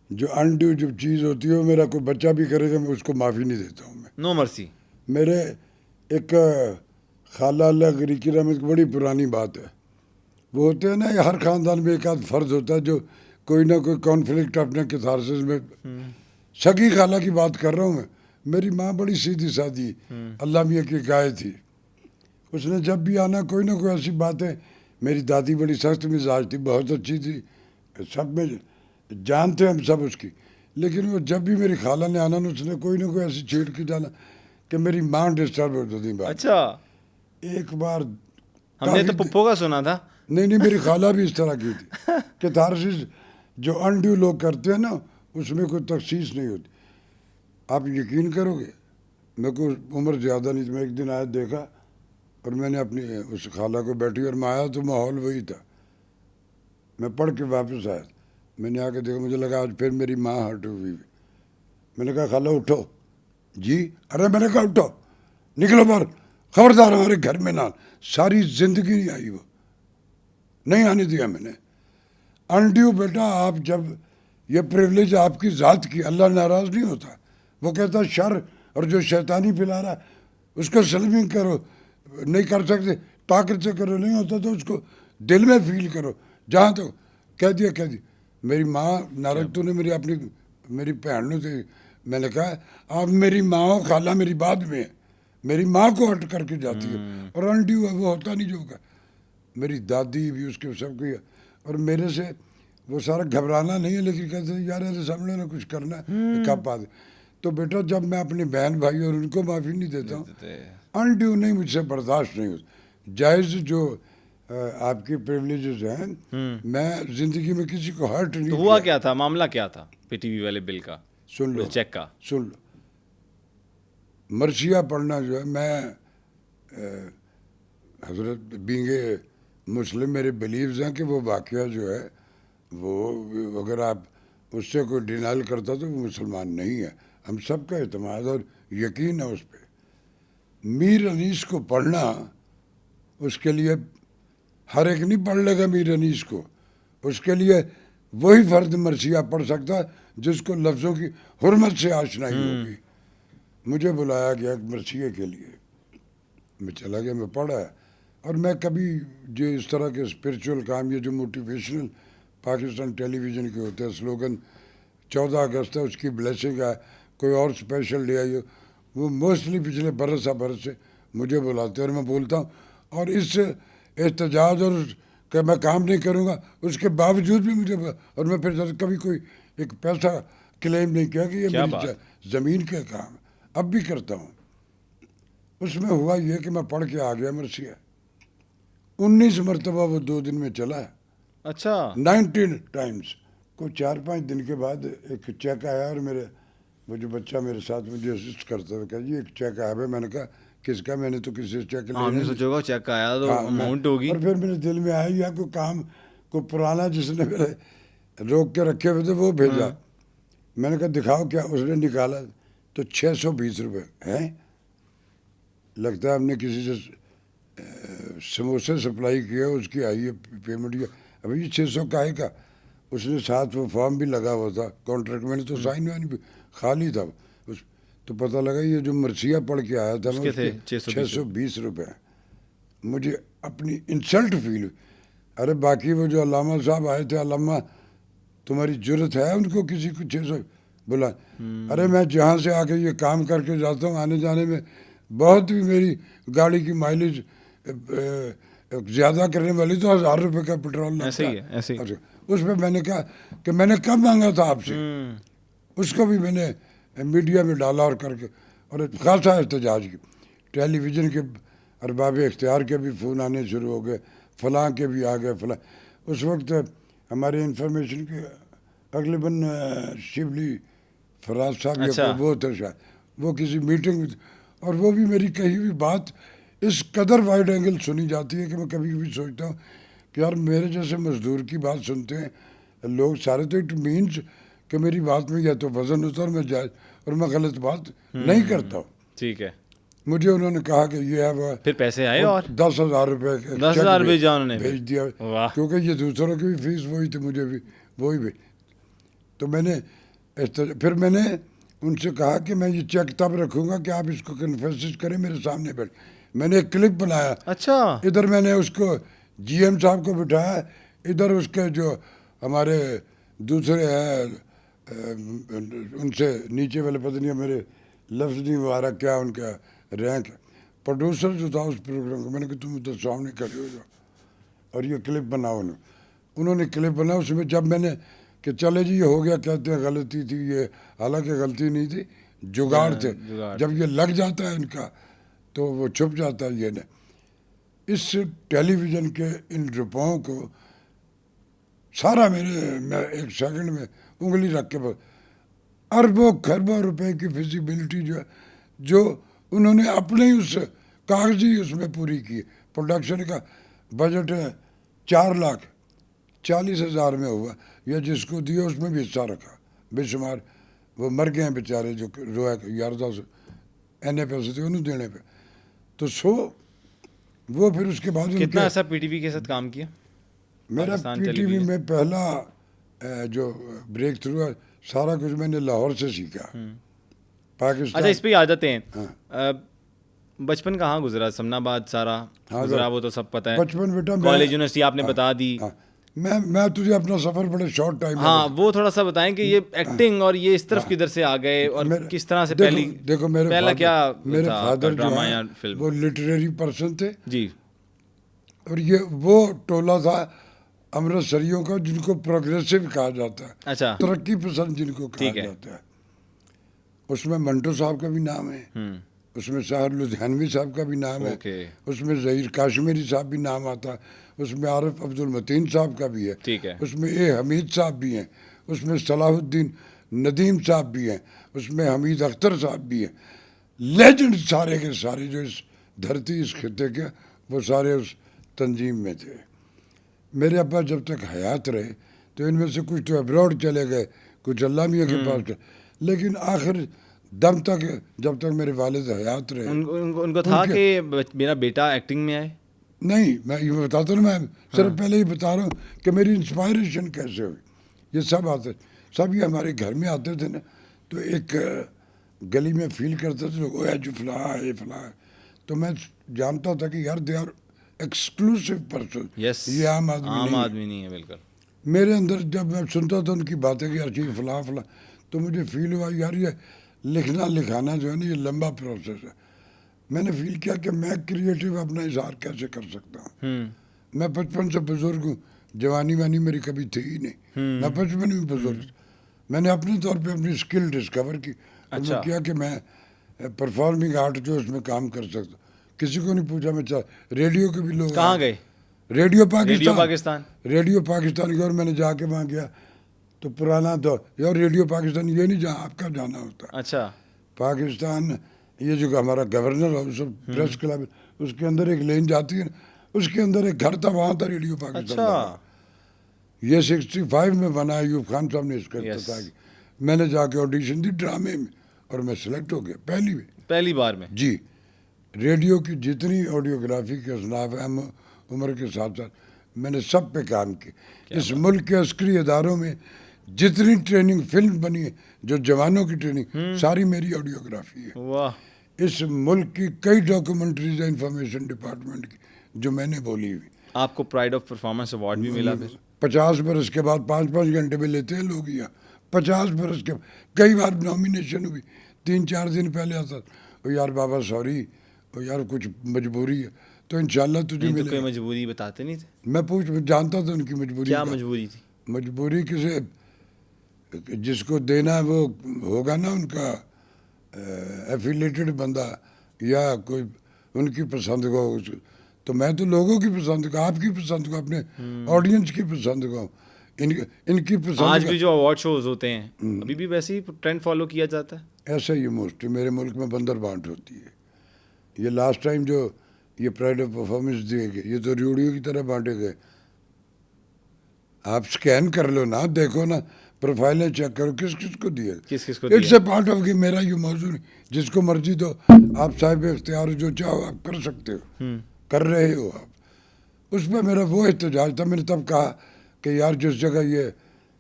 جو انڈیو جو چیز ہوتی ہے وہ میرا کوئی بچہ بھی کرے گا میں اس کو معافی نہیں دیتا ہوں. میں نو مرسی. میرے ایک خالہ اللہ غریقی رحمت کی بڑی پرانی بات ہے, وہ ہوتے ہیں نا ہر خاندان میں ایک آدھ فرد ہوتا ہے جو کوئی نہ کوئی کانفلکٹ اپنے کیتھارسس میں. سگی خالہ کی بات کر رہا ہوں میں. میری ماں بڑی سیدھی سادھی اللہ میاں کی گائے تھی, اس نے جب بھی آنا کوئی نہ کوئی ایسی باتیں. میری دادی بڑی سخت مزاج تھی, بہت اچھی تھی, سب میں جانتے ہم سب اس کی, لیکن وہ جب بھی میری خالہ نے آنا اس نے کوئی نہ کوئی ایسی چھیڑ کے جانا کہ میری ماں ڈسٹرب ہو جاتی. اچھا, ایک بار ہم نے تو پپو کا سنا تھا. نہیں میری خالہ بھی اس طرح کی تھی کہ تھارسس جو انڈیو لوگ کرتے ہیں نا اس میں کوئی تخصیص نہیں ہوتی. آپ یقین کرو گے میں کو عمر زیادہ نہیں تھی, میں ایک دن آیا دیکھا اور میں نے اپنی اس خالہ کو بیٹھی اور میں آیا تو ماحول وہی تھا. میں پڑھ کے واپس آیا, میں نے آ کے دیکھا, مجھے لگا آج پھر میری ماں ہرٹ ہوئی. میں نے کہا خالہ اٹھو. جی, ارے میں نے کہا اٹھو, نکلو باہر, خبردار ہمارے گھر میں نہ. ساری زندگی نہیں آئی, وہ نہیں آنے دیا میں نے. انڈیو بیٹا آپ جب یہ پریولیج آپ کی ذات کی, اللہ ناراض نہیں ہوتا. وہ کہتا شر اور جو شیطانی پھیلا رہا اس کو سلمنگ کرو, نہیں کر سکتے طاقت سے کرو, نہیں ہوتا تو اس کو دل میں فیل کرو. جہاں تو کہہ دیا. میری ماں نارک تو نے میری اپنی میری بہن نے تھی, میں نے کہا آپ میری ماں خالہ میری بعد میں ہے, میری ماں کو ہٹ کر کے جاتی ہے, اور انڈیو ہے وہ ہوتا نہیں جو ہوگا. میری دادی بھی اس کے سب کی, اور میرے سے وہ سارا گھبرانا نہیں ہے, لیکن کہتے ہیں یار ایسے سامنے نہ کچھ کرنا ہے کب پا دے. تو بیٹا جب میں اپنی بہن بھائی اور ان کو معافی نہیں دیتا ہوں, انڈیو نہیں مجھ سے برداشت نہیں ہوتا. جائز جو آپ کی پریولیجز ہیں, میں زندگی میں کسی کو ہرٹ نہیں تو ہوا کیا تھا, معاملہ کیا تھا پی ٹی وی والے بل کا؟ سن لو چیک کا سن لو. مرثیہ پڑھنا جو ہے, میں حضرت بینگ مسلم میرے بلیوز ہیں کہ وہ واقعہ جو ہے وہ اگر آپ اس سے کوئی ڈینائل کرتا تو وہ مسلمان نہیں ہے. ہم سب کا اعتماد اور یقین ہے اس پہ. میر انیس کو پڑھنا اس کے لیے ہر ایک نہیں پڑھ لے گا میر انیس کو, اس کے لیے وہی فرد مرثیہ پڑھ سکتا ہے جس کو لفظوں کی حرمت سے آشنائی ہوگی. مجھے بلایا گیا مرثیے کے لیے, میں چلا گیا, میں پڑھا ہے. اور میں کبھی جو اس طرح کے اسپرچول کام یہ جو موٹیویشنل پاکستان ٹیلی ویژن کے ہوتے ہیں, سلوگن 14 اگست ہے اس کی بلیسنگ ہے, کوئی اور اسپیشل ڈے آئی ہو, وہ موسٹلی پچھلے برس سے مجھے بلاتے ہیں اور میں بولتا ہوں. اور اس احتجاج اور کہ میں کام نہیں کروں گا اس کے باوجود بھی مجھے, اور میں پھر کبھی کوئی ایک پیسہ کلیم نہیں کیا کہ یہ میری زمین کا کام ہے, اب بھی کرتا ہوں. اس میں ہوا یہ کہ میں پڑھ کے آ گیا مرثیہ, 19 مرتبہ وہ 2 دن میں چلا ہے. اچھا, 19 ٹائمز. کوئی 4-5 دن کے بعد ایک چیک آیا, اور میرے وہ جو بچہ میرے ساتھ مجھے اسسٹ کرتا ہے, کہا جی ایک چیک آیا ہے. میں نے کہا کس کا, میں نے تو کسی سے چیک آپ نے سوچا ہوگا چیک آیا تو اماؤنٹ ہوگی. اور پھر میرے دل میں آیا یا کوئی کام کوئی پرانا جس نے میرے روک کے رکھے ہوئے تھے وہ بھیجا. میں نے کہا دکھاؤ کیا, اس نے نکالا تو 620 روپے ہیں. لگتا ہے ہم نے کسی سے سموسے سپلائی کیا, اس کی آئی ہے پیمنٹ. ابھی یہ 600 کا ہے کا اس نے ساتھ وہ فارم بھی لگا ہوا تھا کانٹریکٹ میں نے تو سائن وائن بھی خالی تھا اس تو پتہ لگا یہ جو مرثیہ پڑھ کے آیا تھا نا اس کے 620 روپے. مجھے اپنی انسلٹ فیل ہوئی. ارے باقی وہ جو علامہ صاحب آئے تھے علامہ تمہاری جرت ہے ان کو کسی کو 600 بولا. ارے میں جہاں سے آ کے یہ کام کر کے جاتا ہوں آنے جانے میں بہت بھی میری گاڑی کی مائلیج زیادہ کرنے والی تو 1000 روپے کا پیٹرول لگتا ہے. اس پہ میں نے کہا کہ میں نے کب مانگا تھا آپ سے. اس کو بھی میں نے میڈیا میں ڈالا اور کر کے اور خاصا احتجاج کی. ٹیلی ویژن کے ارباب اختیار کے بھی فون آنے شروع ہو گئے فلاں کے بھی آ گئے فلاں. اس وقت ہمارے انفارمیشن کے تقریباً شبلی فراز صاحب وہ تھے شاید وہ کسی میٹنگ میں اور وہ بھی میری کہی ہوئی بات اس قدر وائڈ اینگل سنی جاتی ہے کہ میں کبھی کبھی سوچتا ہوں کہ یار میرے جیسے مزدور کی بات سنتے ہیں لوگ سارے تو اٹ مینس کہ میری بات میں یا تو وزن ہوتا اور میں جائز اور میں غلط بات نہیں کرتا ہوں. ٹھیک ہے. مجھے انہوں نے کہا کہ یہ ہے وہ پھر پیسے آئے اور 10,000 روپے بھیج دیا کیونکہ یہ دوسروں کی بھی فیس وہی تھی مجھے بھی وہی بھی. تو میں نے پھر میں نے ان سے کہا کہ میں یہ چیک تب رکھوں گا کہ آپ اس کو کنفیس کریں میرے سامنے بیٹھ. میں نے ایک کلپ بنایا. اچھا. ادھر میں نے اس کو جی ایم صاحب کو بٹھایا ادھر اس کے جو ہمارے دوسرے ہیں ان سے نیچے والے پتہ نہیں میرے لفظ نہیں وہ آ رہا کیا ان کا رینک پروڈیوسر جو تھا اس پروگرام کو. میں نے کہا تم ادھر سامنے کھڑے ہو جاؤ اور یہ کلپ بناؤ. انہوں نے کلپ بنا. اس میں جب میں نے کہ چلے جی یہ ہو گیا کہتے ہیں غلطی تھی یہ حالانکہ غلطی نہیں تھی جگاڑ تھے. جب یہ لگ جاتا ہے ان کا تو وہ چھپ جاتا ہے. یہ نے اس ٹیلی ویژن کے ان روپوں کو سارا میں ایک سیکنڈ میں انگلی رکھ کے اربوں خربوں روپے کی فیزیبلٹی جو ہے جو انہوں نے اپنے ہی اس کاغذی اس میں پوری کی. پروڈکشن کا بجٹ 4,40,000 میں ہوا یا جس کو دیا اس میں بھی حصہ رکھا بے شمار. وہ مر گئے ہیں بیچارے جو رویا یاردہ سے اینے پیسے تھے انہوں دینے پہ. تو وہ پھر اس کے بعد کتنا ایسا پی ٹی وی کے ساتھ کام کیا. میرا پی ٹی وی میں پہلا جو بریک تھرو ہے سارا کچھ میں نے لاہور سے سیکھا پاکستان. اچھا اس پہ آ جاتے ہیں. بچپن کہاں گزرا. سمنا آباد سارا گزرا وہ تو سب پتہ ہے. بچپن بیٹا کالج یونیورسٹی آپ نے بتا دی. میں تجھے اپنا سفر بڑے شارٹ ٹائم ہاں وہ تھوڑا سا بتائیں کہ یہ ایکٹنگ اور یہ اس طرف کدھر سے آ گئے اور کس طرح سے دیکھو پہلا کیا میرے فادر جو ہے وہ لٹریری پرسن تھے جی. اور یہ وہ ٹولہ تھا امرتسریوں کا جن کو پروگریسو کہا جاتا ہے. اچھا. ترقی پسند جن کو کہا جاتا ہے. اس میں منٹو صاحب کا بھی نام ہے اس میں ساحر لدھیانوی صاحب کا بھی نام ہے اس میں ظہیر کاشمیری صاحب بھی نام آتا ہے اس میں عارف عبد المتین صاحب کا بھی ہے اس میں اے حمید صاحب بھی ہیں اس میں صلاح الدین ندیم صاحب بھی ہیں اس میں حمید اختر صاحب بھی ہیں. لیجنڈ سارے کے سارے جو اس دھرتی اس خطے کے وہ سارے اس تنظیم میں تھے. میرے ابا جب تک حیات رہے تو ان میں سے کچھ تو ابراڈ چلے گئے کچھ اللہ میاں کے پاس گئے لیکن آخر دم تک جب تک میرے والد حیات رہے ان کو تھا کہ میرا بیٹا ایکٹنگ میں آئے. نہیں میں یہ بتاتا ہوں میں صرف پہلے ہی بتا رہا ہوں کہ میری انسپائریشن کیسے ہوئی. یہ سب آتے سب یہ ہمارے گھر میں آتے تھے نا تو ایک گلی میں فیل کرتے تھے لوگ جو فلاں ہے فلاں ہے تو میں جانتا تھا کہ یار دے آر ایکسکلوسیو پرسن. یہ عام آدمی نہیں ہے بالکل. میرے اندر جب میں سنتا تھا ان کی باتیں کہ ہر چیز فلاں فلاں تو مجھے فیل ہوا یار یہ لکھنا لکھانا جو ہے نا یہ لمبا پروسیس ہے. میں نے فیل کیا کہ میں کریٹیو اپنا اظہار کیسے کر سکتا ہوں. میں بچپن سے بزرگ ہوں جوانی وانی میری کبھی تھی ہی نہیں. میں بچپن میں بزرگ میں نے اپنے طور پہ اپنی اسکل ڈسکور کی اور میں کیا کہ میں پرفارمنگ آرٹ جو اس میں کام کر سکتا. کسی کو نہیں پوچھا. میں ریڈیو کے بھی لوگ کہاں گئے ریڈیو پاکستان کی اور میں نے جا کے وہاں گیا تو پرانا دور یار ریڈیو پاکستان یہ نہیں جہاں آپ کا جانا ہوتا. اچھا. پاکستان یہ جو ہمارا گورنر ہاؤس پریس کلب اس کے اندر ایک لین جاتی ہے اس کے اندر ایک گھر تھا وہاں تھا ریڈیو پاکستان. یہ 65 میں بنا ایوب خان صاحب نے اس کا افتتاح کی. میں نے جا کے آڈیشن دی ڈرامے میں اور میں سلیکٹ ہو گیا پہلی بار میں جی. ریڈیو کی جتنی آڈیوگرافی کے اصناف اہم عمر کے ساتھ ساتھ میں نے سب پہ کام کیا. اس ملک کے عسکری اداروں میں جتنی ٹریننگ فلم بنی ہے جو جوانوں کی ٹریننگ ساری میری آڈیوگرافی ہے. واہ. اس ملک کی کئی ڈاکومنٹریز ہیں انفارمیشن ڈپارٹمنٹ کی جو میں نے بولی ہوئی. آپ کو پرائڈ آف پرفارمنس ایوارڈ بھی ملا پھر؟ 50 برس کے بعد 5 گھنٹے میں لیتے ہیں لوگ یہاں. 50 برس کے کئی بار نامینیشن ہوئی. 3-4 دن پہلے آتا یار بابا سوری یار کچھ مجبوری ہے تو انشاءاللہ تجھے ملے. کوئی مجبوری بتاتے نہیں تھے؟ میں جانتا تھا ان کی مجبوری. کیا مجبوری تھی؟ مجبوری کسے جس کو دینا ہے وہ ہوگا نا ان کا ایفیلیٹڈ بندہ یا کوئی ان کی پسند کو. تو میں تو لوگوں کی پسند کو, آپ کی پسند کو, اپنے آڈینس کی پسند کو, ان کی پسند. آج بھی جو اوارڈ شوز ہوتے ہیں ابھی بھی ویسے ہی ٹرینڈ فالو کیا جاتا ہے؟ ایسا ہی موسٹلی میرے ملک میں بندر بانٹ ہوتی ہے. یہ لاسٹ ٹائم جو یہ پرائڈ آف پرفارمنس دیے گئے یہ تو ریوڑیوں کی طرح بانٹے گئے. آپ سکین کر لو نا, دیکھو نا, پروفائلیں چیک کرو کس کس کو دیا. کس کو اٹس اے پارٹ آف کہ میرا یہ موضوع نہیں. جس کو مرضی دو, آپ صاحب اختیار جو چاہو آپ کر سکتے ہو, کر رہے ہو آپ. اس پہ میرا وہ احتجاج تھا. میں نے تب کہا کہ یار جس جگہ یہ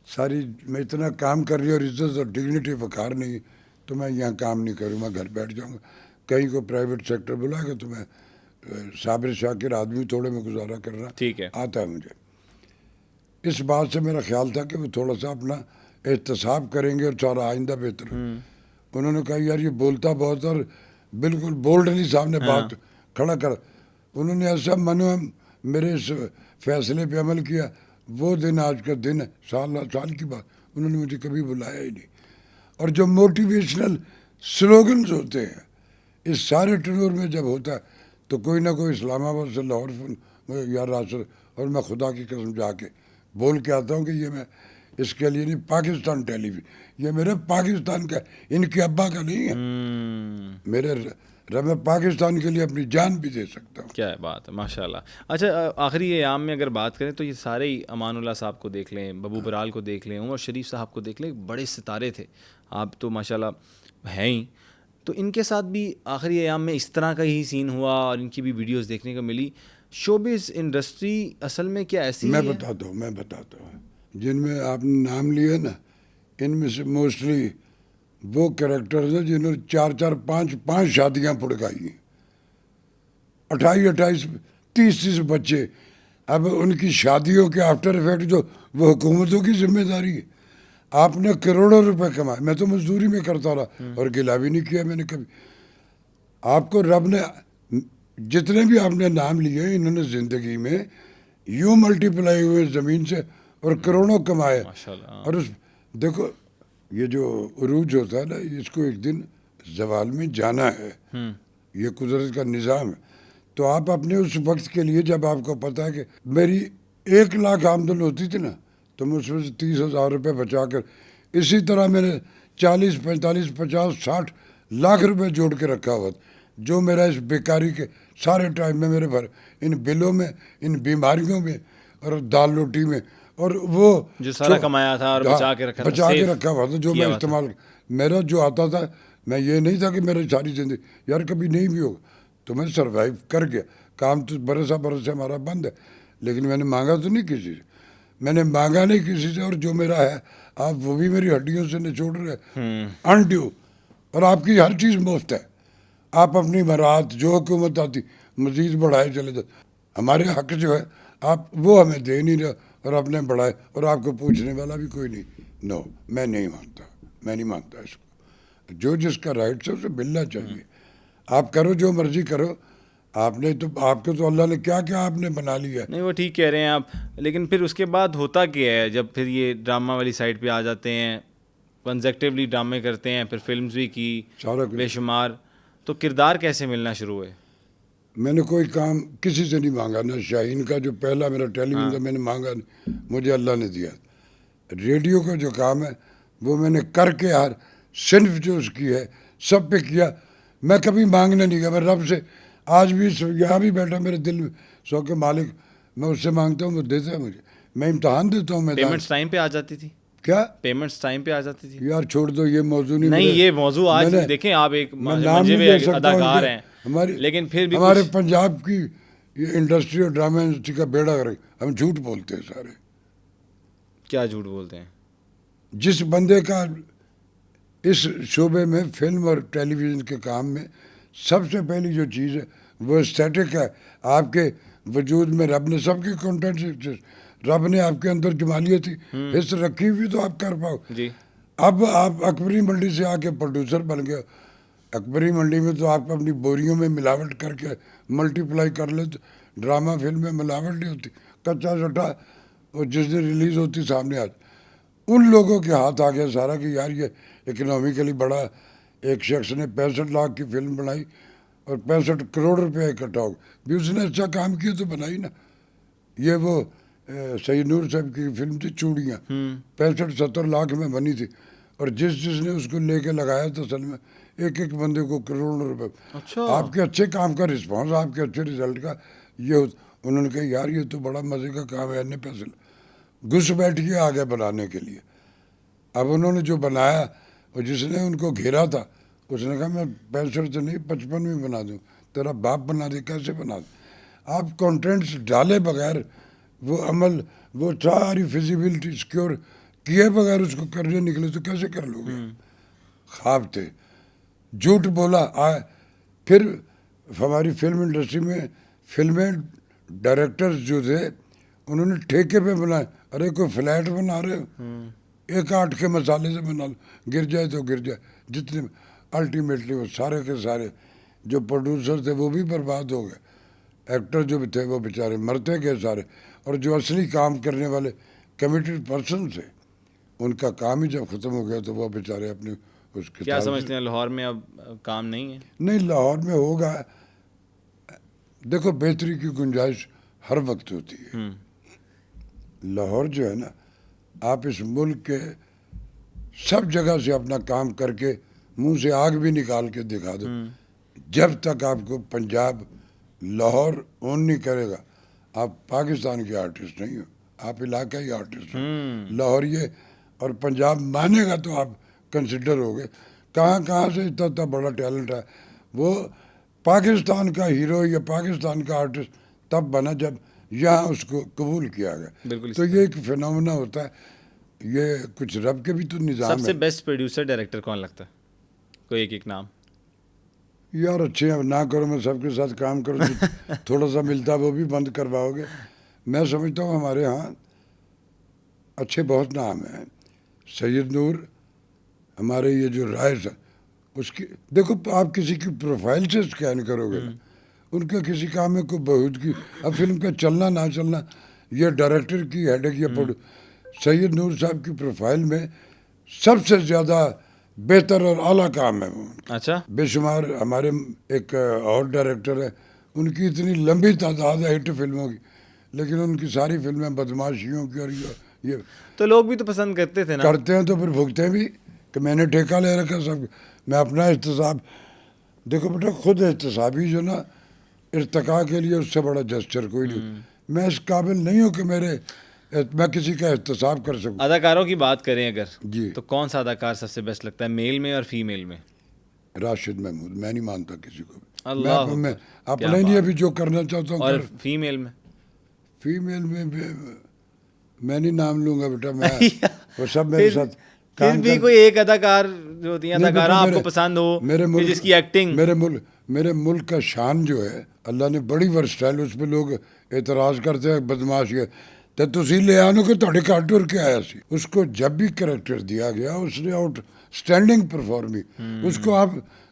ساری میں اتنا کام کر رہی ہوں اور عزت اور ڈگنیٹی وقار نہیں تو میں یہاں کام نہیں کروں, میں گھر بیٹھ جاؤں گا. کہیں کو پرائیویٹ سیکٹر بلا کے تو میں صابر شاکر آدمی تھوڑے میں گزارا کر رہا ٹھیک ہے آتا ہے مجھے. اس بات سے میرا خیال تھا کہ وہ تھوڑا سا اپنا احتساب کریں گے اور سارا آئندہ بہتر ہو. انہوں نے کہا یار یہ بولتا بہت اور بالکل بولڈلی سامنے بات کھڑا کر. انہوں نے ایسا میرے اس فیصلے پہ عمل کیا. وہ دن آج کا دن ہے, سال کی بات. انہوں نے مجھے کبھی بلایا ہی نہیں. اور جو موٹیویشنل سلوگنز ہوتے ہیں اس سارے ٹرور میں جب ہوتا ہے تو کوئی نہ کوئی اسلام آباد سے لاہور یا راشد, اور میں خدا کی قسم جا کے بول کے آتا ہوں کہ یہ میں اس کے لیے نہیں, پاکستان ٹیلی ویژن یہ میرے پاکستان کا, ان کے ابا کا نہیں ہے. میرے میں پاکستان کے لیے اپنی جان بھی دے سکتا ہوں. کیا بات ہے, ماشاء اللہ. اچھا آخری ایام میں اگر بات کریں تو یہ سارے ہی امان اللہ صاحب کو دیکھ لیں, ببو برال کو دیکھ لیں, عمر شریف صاحب کو دیکھ لیں, بڑے ستارے تھے. آپ تو ماشاء اللہ ہیں ہی. تو ان کے ساتھ بھی آخری ایام میں اس طرح کا ہی سین ہوا اور ان کی بھی ویڈیوز دیکھنے کو ملی. شوبز انڈسٹری اصل میں کیا ایسی میں بتاتا ہوں جن میں آپ نے نام لیا نا, ان میں سے موسٹلی وہ کریکٹرز ہیں جنہوں نے 4 5 شادیاں پڑکائی ہیں, 28 30 بچے. اب ان کی شادیوں کے آفٹر افیکٹ جو وہ حکومتوں کی ذمہ داری ہے. آپ نے کروڑوں روپے کمائے, میں تو مزدوری میں کرتا رہا اور گلا بھی نہیں کیا میں نے کبھی. آپ کو رب نے جتنے بھی آپ نے نام لیے انہوں نے زندگی میں یوں ملٹی پلائی ہوئے زمین سے اور کروڑوں کمائے. اور اس دیکھو یہ جو عروج ہوتا ہے نا, اس کو ایک دن زوال میں جانا ہے, یہ قدرت کا نظام ہے. تو آپ اپنے اس وقت کے لیے جب آپ کو پتا ہے کہ میری 1 لاکھ آمدن ہوتی تھی نا تو میں اس میں سے 30,000 روپے بچا کر اسی طرح میں نے 40 45 50 60 لاکھ روپے جوڑ کے رکھا ہوا تھا, جو میرا اس بیکاری کے سارے ٹائم میں میرے بھر ان بلوں میں, ان بیماریوں میں اور دال روٹی میں, اور وہ جو سارا کمایا تھا اور بچا کے رکھا ہوا تھا جو میں استعمال میرا جو آتا تھا. میں یہ نہیں تھا کہ میری ساری زندگی یار کبھی نہیں بھی ہوگا, تو میں سروائیو کر گیا. کام تو برسا ہمارا بند ہے, لیکن میں نے مانگا تو نہیں کسی سے, میں نے مانگا نہیں کسی سے. اور جو میرا ہے آپ وہ بھی میری ہڈیوں سے نچوڑ رہے انڈیو, اور آپ کی ہر چیز مفت ہے. آپ اپنی مراعات جو حکومت آتی مزید بڑھائے چلے جاتے. ہمارے حق جو ہے آپ وہ ہمیں دے نہیں رہے اور اپنے بڑھائے, اور آپ کو پوچھنے والا بھی کوئی نہیں. نو, میں نہیں مانتا اس کو. جو جس کا رائٹ ہے اسے ملنا چاہیے. آپ کرو جو مرضی کرو, آپ نے تو آپ کو تو اللہ نے کیا آپ نے بنا لیا. نہیں وہ ٹھیک کہہ رہے ہیں آپ, لیکن پھر اس کے بعد ہوتا کیا ہے جب پھر یہ ڈرامہ والی سائڈ پہ آ جاتے ہیں, کنزیکٹیولی ڈرامے کرتے ہیں, پھر فلمز بھی کی بے شمار, تو کردار کیسے ملنا شروع ہوئے؟ میں نے کوئی کام کسی سے نہیں مانگا, نہ شاہین کا جو پہلا میرا ٹیلی ویژن تھا میں نے مانگا نہیں, مجھے اللہ نے دیا. ریڈیو کا جو کام ہے وہ میں نے کر کے ہر صنف جو اس کی ہے سب پہ کیا. میں کبھی مانگنے نہیں گیا, میں رب سے آج بھی یہاں بھی بیٹھا میرے دل میں سو کے مالک میں اس سے مانگتا ہوں وہ دیتا ہے مجھے. میں امتحان دیتا ہوں. پیمنٹس ٹائم پہ آ جاتی تھی کیا؟ پیمنٹس ٹائم پہ آ جاتی تھی؟ یار چھوڑ دو یہ موضوع نہیں, یہ موضوع آج دیکھیں آپ ایک منجے ہوئے اداکار ہیں, لیکن پھر بھی ہمارے پنجاب کی یہ انڈسٹری اور ڈرامہ انڈسٹری کا بیڑا کرے. ہم جھوٹ بولتے ہیں سارے. کیا جھوٹ بولتے ہیں؟ جس بندے کا اس شعبے میں فلم اور ٹیلی ویژن کے کام میں سب سے پہلی جو چیز ہے وہ اسٹیٹک ہے. آپ کے وجود میں رب نے سب کے کنٹینٹ، رب نے آپ کے اندر جمالیتی حص رکھی ہوئی تو آپ کر پاؤ. جی. اب آپ اکبری منڈی سے آ کے پروڈیوسر بن گئے. اکبری منڈی میں تو آپ اپنی بوریوں میں ملاوٹ کر کے ملٹی پلائی کر لے. تو ڈرامہ فلم میں ملاوٹ نہیں ہوتی، کچا چٹا اور جس دن ریلیز ہوتی سامنے آج. ان لوگوں کے ہاتھ آ گیا سارا کہ یار یہ اکنامیکلی بڑا. ایک شخص نے 65 لاکھ کی فلم بنائی اور 65 کروڑ روپے اکٹھا ہو بھی. اس نے اچھا کام کیا تو بنائی نا. یہ وہ سید نور صاحب کی فلم تھی چوڑیاں، 65-70 لاکھ میں بنی تھی. اور جس نے اس کو لے کے لگایا تو اصل میں ایک بندے کو کروڑوں روپے. آپ کے اچھے کام کا رسپانس، آپ کے اچھے رزلٹ کا یہ انہوں نے کہا یار یہ تو بڑا مزے کا کام ہے. پیسے گھس بیٹھ کے آگے بنانے کے لیے. اب انہوں نے جو بنایا اور جس نے ان کو گھیرا تھا اس نے کہا میں 65 تو نہیں 55 میں بنا دوں. تیرا باپ بنا دے، کیسے بنا دیں؟ آپ کانٹینٹس ڈالے بغیر وہ عمل، وہ ساری فزیبلٹی سیکیور کیے بغیر اس کو کرنے نکلے تو کیسے کر لو گے؟ خواب تھے. جھوٹ بولا. پھر ہماری فلم انڈسٹری میں فلمیں ڈائریکٹرز جو تھے انہوں نے ٹھیکے پہ بنائے. ارے کوئی فلیٹ بنا رہے ہو، ایک آٹھ کے مسالے سے بنا لو، گر جائے تو گر جائے. جتنے الٹیمیٹلی وہ سارے کے سارے جو پروڈیوسر تھے وہ بھی برباد ہو گئے. ایکٹر جو بھی تھے وہ بیچارے مرتے گئے سارے. اور جو اصلی کام کرنے والے کمیٹڈ پرسن تھے ان کا کام ہی جب ختم ہو گیا تو وہ بیچارے اپنے اس کے. کیا سمجھتے ہیں لاہور میں اب کام نہیں ہے؟ نہیں، لاہور میں ہوگا. دیکھو بہتری کی گنجائش ہر وقت ہوتی ہے. لاہور جو ہے نا، آپ اس ملک کے سب جگہ سے اپنا کام کر کے منہ سے آگ بھی نکال کے دکھا دو، جب تک آپ کو پنجاب لاہور اون نہیں کرے گا آپ پاکستان کے آرٹسٹ نہیں ہو، آپ علاقائی آرٹسٹ ہو. لاہور یہ اور پنجاب مانے گا تو آپ کنسیڈر ہو گے. کہاں سے اتنا بڑا ٹیلنٹ ہے. وہ پاکستان کا ہیرو یا پاکستان کا آرٹسٹ تب بنا جب یہاں اس کو قبول کیا گیا. تو یہ ایک فینومینا ہوتا ہے. یہ کچھ رب کے بھی تو نظام ہے. سب سے بیسٹ پروڈیوسر ڈائریکٹر کون لگتا ہے؟ کوئی ایک نام. یار اچھے نہ کرو، میں سب کے ساتھ کام کروں تھوڑا سا ملتا وہ بھی بند کرواؤ گے. میں سمجھتا ہوں ہمارے ہاں اچھے بہت نام ہیں. سید نور ہمارے یہ جو رائز ہے اس کی دیکھو، آپ کسی کی پروفائل سے اسکین کرو گے نا ان کا کسی کام میں کوئی بہت کی. اب فلم کا چلنا نہ چلنا یہ ڈائریکٹر کی ہیڈک یا سید نور صاحب کی پروفائل میں سب سے زیادہ بہتر اور اعلیٰ کام ہے وہ. اچھا. بے شمار ہمارے ایک اور ڈائریکٹر ہے ان کی اتنی لمبی تعداد ہے ہٹ فلموں کی، لیکن ان کی ساری فلمیں بدماشیوں کی. اور یہ تو لوگ بھی تو پسند کرتے تھے نا. کرتے ہیں تو پھر بھگتے بھی کہ میں نے ٹھیکہ لے رکھا سب. میں اپنا احتساب دیکھو بیٹا، خود احتسابی جو نا ارتقاء کے لیے اس سے بڑا جسچر کوئی نہیں. میں اس قابل نہیں ہوں کہ میں کسی کا احتساب کر سکوں. اداکاروں کی بات کریں اگر جی تو کون سا اداکار سب سے بیسٹ لگتا ہے میل میں اور فیمیل میں؟ راشد محمود. میں نہیں مانتا کسی کو. اللہ میں اپنا ہی نہیں ابھی جو کرنا چاہتا ہوں. اور فیمیل میں؟ فیمیل میں میں نہیں نام لوں گا بیٹا. میں وہ سب میرے ساتھ پھر بھی کوئی ایک اداکار جو ہوتی ہیں اداکارہ آپ کو پسند ہو جس کی ایکٹنگ. میرے ملک کا شان جو ہے اللہ نے بڑی ورسٹائل. اس پہ لوگ اعتراض کرتے ہیں بدماش ہے تو تسی لے آنو کہ تھوڑے کٹ ٹر کے آیا سی. اس کو جب بھی کریکٹر دیا گیا اس نے آؤٹ اسٹینڈنگ پرفارمنگ. اس کو آپ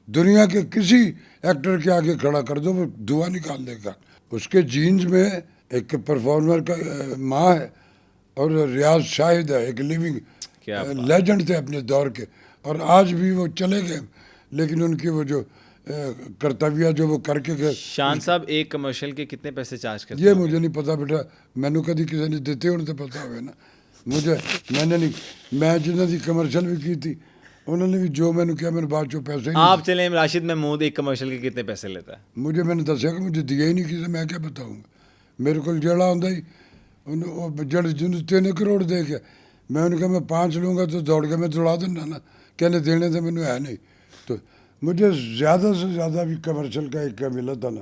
دنیا کے کسی ایکٹر کے آگے کھڑا کر دو وہ دعا نکال دے گا. اس کے جینز میں ایک پرفارمر کا ماں ہے اور ریاض شاہد ہے ایک لیونگ لیجنڈ تھے اپنے دور کے. اور آج بھی وہ چلے گئے لیکن ان کی وہ جو کرتویہ جو وہ کر کے گئے. شان صاحب ایک کمرشل کے کتنے پیسے چارج کرتے ہیں؟ یہ مجھے نہیں پتا بیٹا. میں نے کدی کسی نے دیتے ان سے پتا ہوئے نا مجھے. میں نے نہیں. میں جنہوں کی کمرشل بھی کی تھی انہوں نے بھی جو میں نے کیا میں نے بات جو پیسے. آپ چلیں راشد محمود ایک کمرشل کے کتنے پیسے لیتا ہے؟ مجھے میں نے دسیا کہ مجھے دیا ہی نہیں کسی. میں کیا بتاؤں گا. میرے کو جڑا ہوں ہی جڑ جن 3 کروڑ دے کے میں نے کہا میں 5 لوں گا تو دوڑ کے میں دوڑا دینا نا. کہنے دینے تو مجھے ہے نہیں. تو مجھے زیادہ سے زیادہ بھی کمرشل کا ایک ملا تھا نا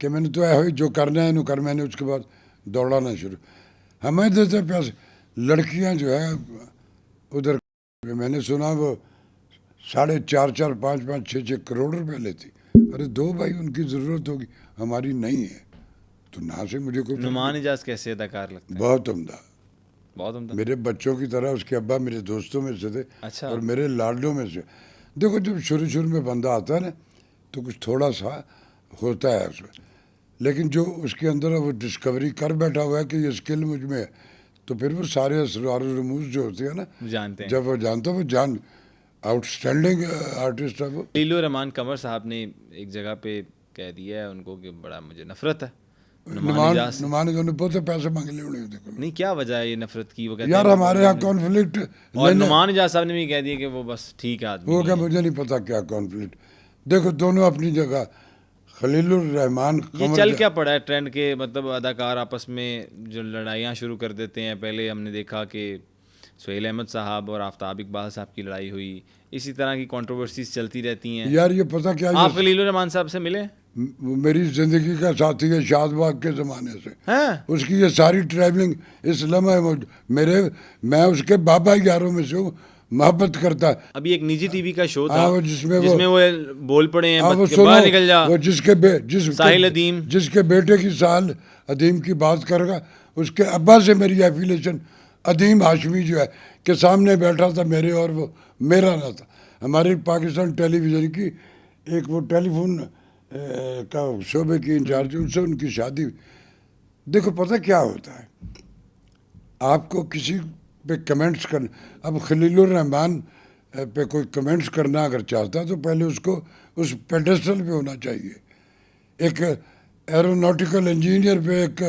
کہ میں نے تو ہے ہوئی جو کرنا ہے کر, میں نے اس کے بعد دوڑانا شروع. ہمیں دیتے پیسے. لڑکیاں جو ہے ادھر میں نے سنا وہ 4.5 5 6 کروڑ روپے لیتی. ارے 2 بھائی ان کی ضرورت ہوگی, ہماری نہیں ہے, تو نہ سے مجھے کوئی. نعمان اجاز کیسے اداکار لگتا ہے؟ بہت عمدہ, بہت عمدہ. میرے بچوں کی طرح اس کے ابا میرے دوستوں میں سے تھے اچھا. اور میرے لاڈلوں میں سے. دیکھو جب شروع میں بندہ آتا ہے نا تو کچھ تھوڑا سا ہوتا ہے اس میں, لیکن جو اس کے اندر وہ ڈسکوری کر بیٹھا ہوا ہے کہ یہ اسکل مجھ میں ہے, تو پھر وہ سارے اسرار و رموز جو ہوتے ہیں نا جانتے ہیں. جب وہ جانتا ہے وہ جان آؤٹ اسٹینڈنگ آرٹسٹ ہے وہ. خلیل الرحمان قمر صاحب نے ایک جگہ پہ کہہ دیا ہے ان کو کہ بڑا مجھے نفرت ہے نعمان جو نے بہت پیسے مانگ لیے انہیں. دیکھو نہیں, کیا وجہ ہے یہ نفرت کی؟ وہ کہتے یار ہیں ہمارے یہاں کانفلکٹ, اور نعمان اجاز صاحب نے بھی کہہ دیا کہ وہ بس ٹھیک ہے آدمی. وہ کہ مجھے نہیں پتا کیا کانفلکٹ. دیکھو دونوں اپنی جگہ. خلیل الرحمان یہ چل کیا پڑا ہے ٹرینڈ کے, مطلب اداکار آپس میں جو لڑائیاں شروع کر دیتے ہیں. پہلے ہم نے دیکھا کہ سہیل احمد صاحب اور آفتاب اقبال صاحب کی لڑائی ہوئی, اسی طرح کی کنٹروورسیز چلتی رہتی ہیں. یار یہ پتہ کیا, آپ خلیل الرحمان صاحب سے ملے؟ میری زندگی کا ساتھی ہے شاد باغ کے زمانے سے. ہیں اس کی یہ ساری ٹریولنگ اس لمحے میں اس کے بابا یاروں میں سے ہوں, محبت کرتا ہے. ابھی ایک نجی ٹی وی کا شو تھا جس میں وہ بول پڑے ہیں وہ باہر نکل جا, وہ ساحل ادیم, جس کے بیٹے کی ساحل ادیم کی بات کرے گا, اس کے ابا سے میری ایفیلیشن ادیم ہاشمی جو ہے کہ سامنے بیٹھا تھا میرے, اور وہ میرا نہ تھا. ہماری پاکستان ٹیلی ویژن کی ایک وہ ٹیلی فون کا شعبے کی انچارج, ان سے ان کی شادی. دیکھو پتہ کیا ہوتا ہے, آپ کو کسی پہ کمنٹس کرنا. اب خلیل الرحمان پہ کوئی کمنٹس کرنا اگر چاہتا ہے تو پہلے اس کو اس پیڈسٹل پہ ہونا چاہیے. ایک ایروناٹیکل انجینئر پہ ایک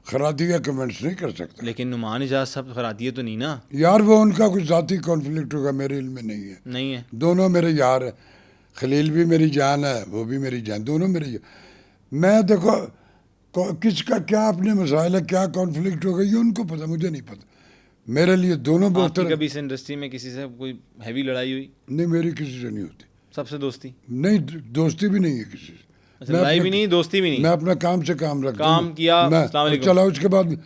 خرادیہ کمنٹس نہیں کر سکتا. لیکن نعمان اجاز صاحب خرادیہ تو نہیں نا یار, وہ ان کا کوئی ذاتی کانفلکٹ ہوگا, میرے علم میں نہیں ہے. نہیں ہے, دونوں میرے یار ہیں. خلیل بھی میری جان ہے, وہ بھی میری جان, دونوں میری جان. میں دیکھو کس کا کیا اپنے مسائل ہے, کیا کانفلکٹ ہو گئی ان کو پتہ, مجھے نہیں پتہ. میرے لیے دونوں بہت. کبھی اس انڈسٹری میں کسی سے کوئی ہیوی لڑائی ہوئی؟ نہیں, میری کسی سے نہیں ہوتی. سب سے دوستی؟ نہیں, دوستی بھی نہیں ہے کسی سے. لڑائی بھی نہیں, دوستی بھی نہیں. میں اپنا کام سے کام رکھتا ہوں, کام کیا, السلام علیکم, چلا. اس کے بعد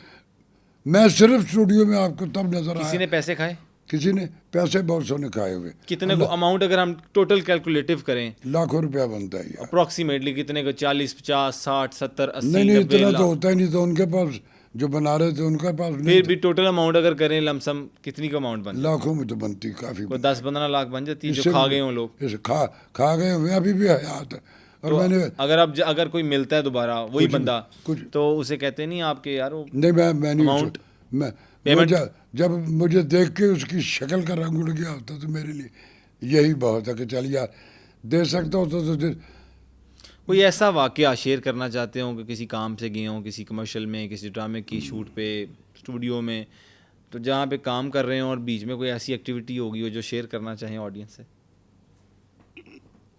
میں صرف اسٹوڈیو میں آپ کو تب نظر آیا. کسی نے پیسے کھائے؟ کسی نے پیسے بہت سو نے کھائے ہوئے. کتنے کو اماؤنٹ اگر ہم ٹوٹل کیلکولیٹو کریں, لاکھوں روپیہ بنتا ہے اپروکسیمیٹلی کتنے کو؟ 40 50 60 70 80؟ نہیں, اتنا تو ہوتا ہی نہیں. تو ان کے پاس جو بنا رہے تھے ان کے پاس پھر بھی ٹوٹل اماؤنٹ اگر کریں لمسم کتنی کو اماؤنٹ بن؟ لاکھوں میں تو بنتی, کافی. 10-15 لاکھ بن جاتی ہے جو کھا گئے ہوں لوگ. کھا گئے ہوئے, ابھی بھی حیات ہے. اور میں نے اگر کوئی ملتا ہے دوبارہ وہی بندہ, تو اسے کہتے نہیں آپ کے یار نہیں, میں نہیں, جب مجھے دیکھ کے اس کی شکل کا رنگ اڑ گیا ہوتا تو میرے لیے یہی بہت ہے کہ چل یار دے سکتا ہوں تو. کوئی ایسا واقعہ شیئر کرنا چاہتے ہوں کہ کسی کام سے گئے ہوں, کسی کمرشل میں, کسی ڈرامے کی شوٹ پہ, اسٹوڈیو میں, تو جہاں پہ کام کر رہے ہوں اور بیچ میں کوئی ایسی ایکٹیویٹی ہوگی ہو جو شیئر کرنا چاہیں آڈینس سے؟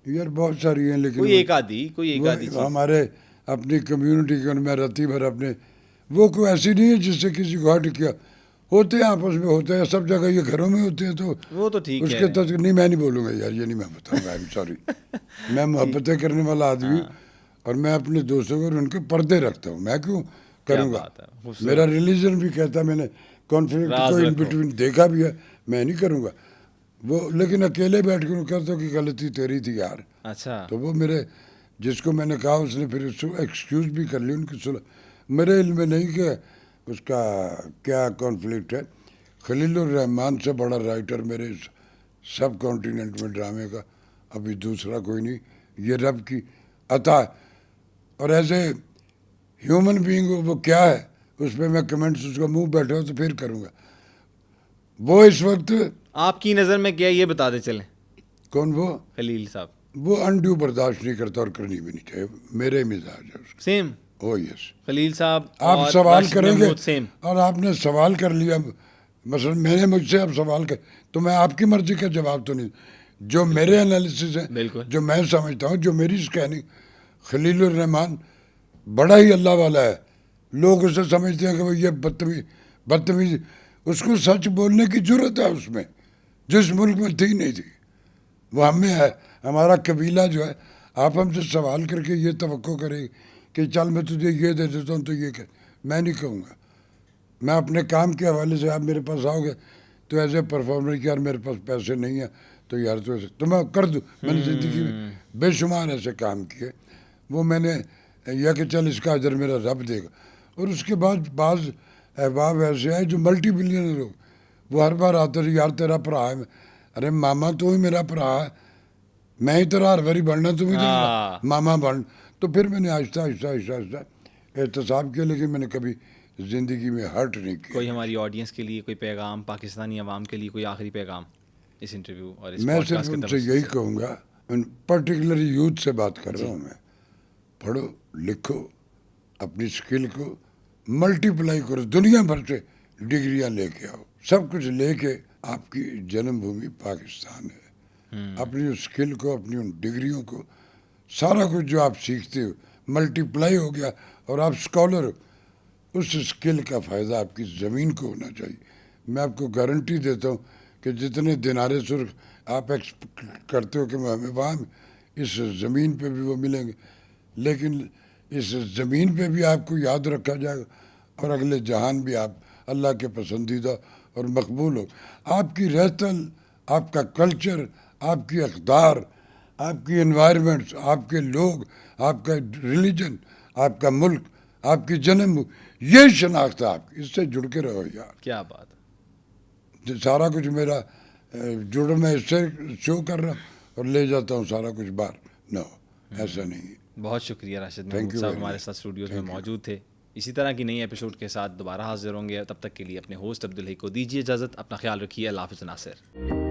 یار بہت ساری ہیں, لیکن کوئی ایک آدھی چیز. ہمارے اپنی کمیونٹی کے ان میں رتی بھر اپنے وہ کوئی ایسی نہیں ہے جس سے کسی کو ہٹ کیا. ہوتے ہیں آپس میں, ہوتے ہیں سب جگہ, یہ گھروں میں ہوتے ہیں تو وہ تو ٹھیک ہے. اس کے تذکر نہیں, میں نہیں بولوں گا یار, یہ نہیں میں بتاؤں گا. سوری, میں محبتیں کرنے والا آدمی ہوں اور میں اپنے دوستوں کو ان کے پردے رکھتا ہوں. میں کیوں کروں گا؟ میرا ریلیجن بھی کہتا ہے, میں نے کانفلکٹ کو ان بٹوین دیکھا بھی ہے, میں نہیں کروں گا وہ. لیکن اکیلے بیٹھ کے کہتا ہوں کہ غلطی تیری تھی یار. اچھا, تو وہ میرے جس کو میں نے کہا اس نے پھر اس کو ایکسکیوز بھی کر لی, ان کی صلح. میرے علم میں نہیں کہ اس کا کیا کانفلکٹ ہے. خلیل الرحمان سے بڑا رائٹر میرے سب کانٹیننٹ میں ڈرامے کا ابھی دوسرا کوئی نہیں. یہ رب کی عطا ہے, اور ایز اے ہیومن بینگ وہ کیا ہے اس پہ میں کمنٹس اس کا منہ بیٹھا ہوں تو پھر کروں گا. وہ اس وقت آپ کی نظر میں کیا, یہ بتا دیں چلیں. کون وہ؟ خلیل صاحب. وہ انڈیو برداشت نہیں کرتا اور کرنی بھی نہیں چاہیے, میرے مزاج ہے اس کا. سیم. او یس. خلیل صاحب آپ سوال کریں گے سیم, اور آپ نے سوال کر لیا, مثلا میں نے مجھ سے اب سوال کر, تو میں آپ کی مرضی کا جواب تو نہیں, جو میرے انالیسس ہے, جو میں سمجھتا ہوں, جو میری اسکیننگ. خلیل الرحمان بڑا ہی اللہ والا ہے. لوگ اسے سمجھتے ہیں کہ وہ یہ بدتمیز, اس کو سچ بولنے کی ضرورت ہے اس میں, جس ملک میں تھی نہیں تھی. وہ ہم میں ہے. ہمارا قبیلہ جو ہے, آپ ہم سے سوال کر کے یہ توقع کرے کہ چل میں تجھے یہ دے دیتا ہوں تو یہ کہ میں نہیں کہوں گا. میں اپنے کام کے حوالے سے آپ میرے پاس آؤ گے تو ایز اے پرفارمر کہ یار میرے پاس پیسے نہیں ہیں تو یار تو میں کر دوں. میں نے زندگی میں بے شمار ایسے کام کیے, وہ میں نے یا کہ چل اس کا اجر میرا رب دے گا. اور اس کے بعد بعض احباب ایسے ہیں جو ملٹی بلینئر لوگ, وہ ہر بار آتے رہے یار تیرا بھرا ہے. ارے ماما تو ہی میرا بھرا ہے, میں ہی تیرا ہر باری بڑھنا تم ہی تیرا ماما بڑھ. تو پھر میں نے آہستہ آہستہ آہستہ آہستہ احتساب کیا, لیکن میں نے کبھی زندگی میں ہرٹ نہیں کیا. کوئی ہماری آڈینس کے لیے کوئی پیغام, پاکستانی عوام کے لیے کوئی آخری پیغام اس انٹرویو اور اس میں صرف ان سے یہی کہوں گا, پرٹیکولرلی یوتھ سے بات کر رہا ہوں میں, پڑھو لکھو, اپنی اسکل کو ملٹی پلائی کرو, دنیا بھر سے ڈگریاں لے کے آؤ, سب کچھ لے کے. آپ کی جنم بھومی پاکستان ہے. اپنی اسکل کو, اپنی ان ڈگریوں کو, سارا کچھ جو آپ سیکھتے ہو ملٹی پلائی ہو گیا اور آپ اسکالر ہو. اس اسکل کا فائدہ آپ کی زمین کو ہونا چاہیے. میں آپ کو گارنٹی دیتا ہوں کہ جتنے دینارے سرخ آپ ایکسپیکٹ کرتے ہو کہ ہمیں وہاں اس زمین پہ بھی وہ ملیں گے, لیکن اس زمین پہ بھی آپ کو یاد رکھا جائے گا اور اگلے جہان بھی آپ اللہ کے پسندیدہ اور مقبول ہو. آپ کی رہتل, آپ کا کلچر, آپ کی اقدار, آپ کی انوائرمنٹس, آپ کے لوگ, آپ کا ریلیجن, آپ کا ملک, آپ کی جنم, یہ شناخت ہے آپ کی. اس سے جڑ کے رہو یار. کیا بات ہے. سارا کچھ میرا جڑ میں اس سے شو کر رہا ہوں اور لے جاتا ہوں سارا کچھ باہر. نو, ایسا نہیں ہے. بہت شکریہ راشد محمود صاحب, ہمارے ساتھ اسٹوڈیوز میں موجود تھے. اسی طرح کی نئی ایپیسوڈ کے ساتھ دوبارہ حاضر ہوں گے. تب تک کے لیے اپنے ہوسٹ عبدالحی کو دیجیے اجازت. اپنا خیال رکھیے. اللہ حافظ ناصر.